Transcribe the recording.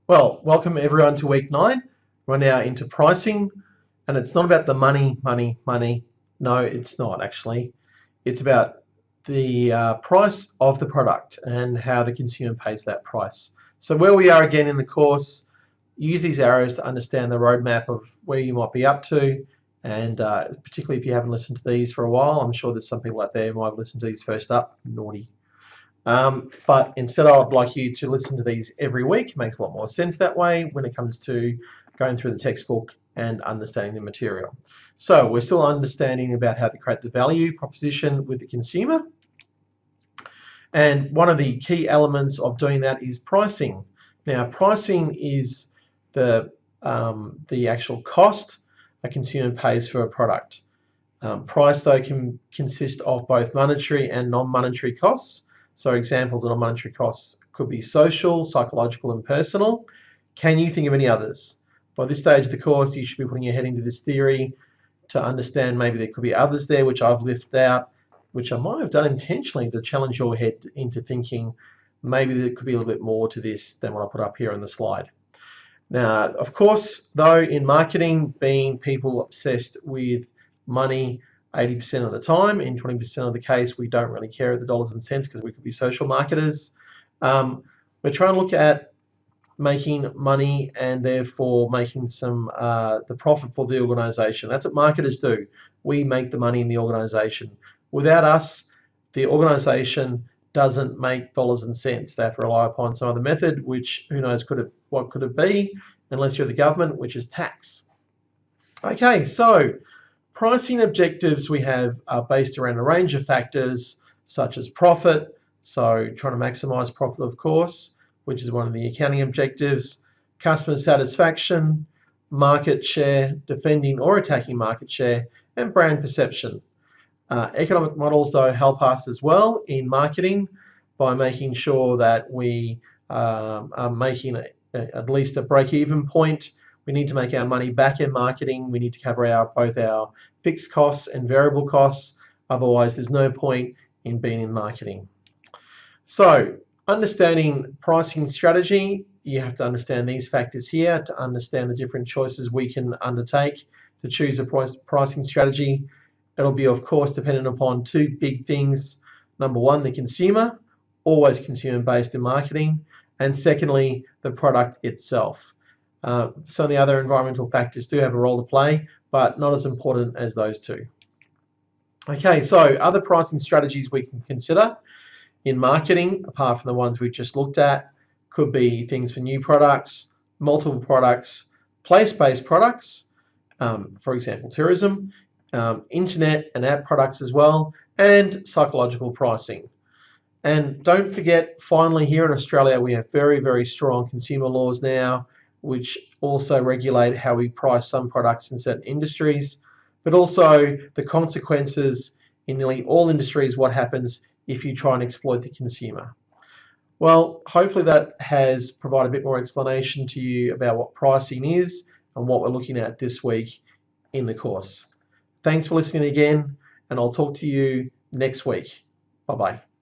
Well, welcome everyone to week 9. We're now into pricing, and it's not about the money. No, it's not actually. It's about the price of the product and how the consumer pays that price. So where we are again in the course, use these arrows to understand the roadmap of where you might be up to, and particularly if you haven't listened to these for a while, I'm sure there's some people out there who might have listened to these first up. Naughty. But instead, I'd like you to listen to these every week. It makes a lot more sense that way when it comes to going through the textbook and understanding the material. So we're still understanding about how to create the value proposition with the consumer. And one of the key elements of doing that is pricing. Now, pricing is the actual cost a consumer pays for a product. Price, though, can consist of both monetary and non-monetary costs. So examples of non-monetary costs could be social, psychological, and personal. Can you think of any others? By this stage of the course, you should be putting your head into this theory to understand maybe there could be others there which I've lifted out, which I might have done intentionally to challenge your head into thinking maybe there could be a little bit more to this than what I put up here on the slide. Now, of course, though, in marketing, being people obsessed with money 80% of the time, in 20% of the case, we don't really care at the dollars and cents because we could be social marketers. We're trying to look at making money and therefore making some the profit for the organization. That's what marketers do. We make the money in the organization. Without us, the organization doesn't make dollars and cents. They have to rely upon some other method, which who knows what could it be, unless you're the government, which is tax. Okay, so pricing objectives we have are based around a range of factors such as profit, so trying to maximize profit, of course, which is one of the accounting objectives, customer satisfaction, market share, defending or attacking market share, and brand perception. Economic models, though, help us as well in marketing by making sure that we are making at least a break-even point. We need to make our money back in marketing. We need to cover both our fixed costs and variable costs. Otherwise, there's no point in being in marketing. So, understanding pricing strategy, you have to understand these factors here to understand the different choices we can undertake to choose a pricing strategy. It'll be, of course, dependent upon two big things. Number one, the consumer, always consumer-based in marketing. And secondly, the product itself. Some of the other environmental factors do have a role to play, but not as important as those two. Okay, so other pricing strategies we can consider in marketing, apart from the ones we just looked at, could be things for new products, multiple products, place-based products, for example, tourism, internet and app products as well, and psychological pricing. And don't forget, finally, here in Australia, we have very, very strong consumer laws now, which also regulate how we price some products in certain industries, but also the consequences in nearly all industries, what happens if you try and exploit the consumer. Well, hopefully that has provided a bit more explanation to you about what pricing is and what we're looking at this week in the course. Thanks for listening again, and I'll talk to you next week. Bye-bye.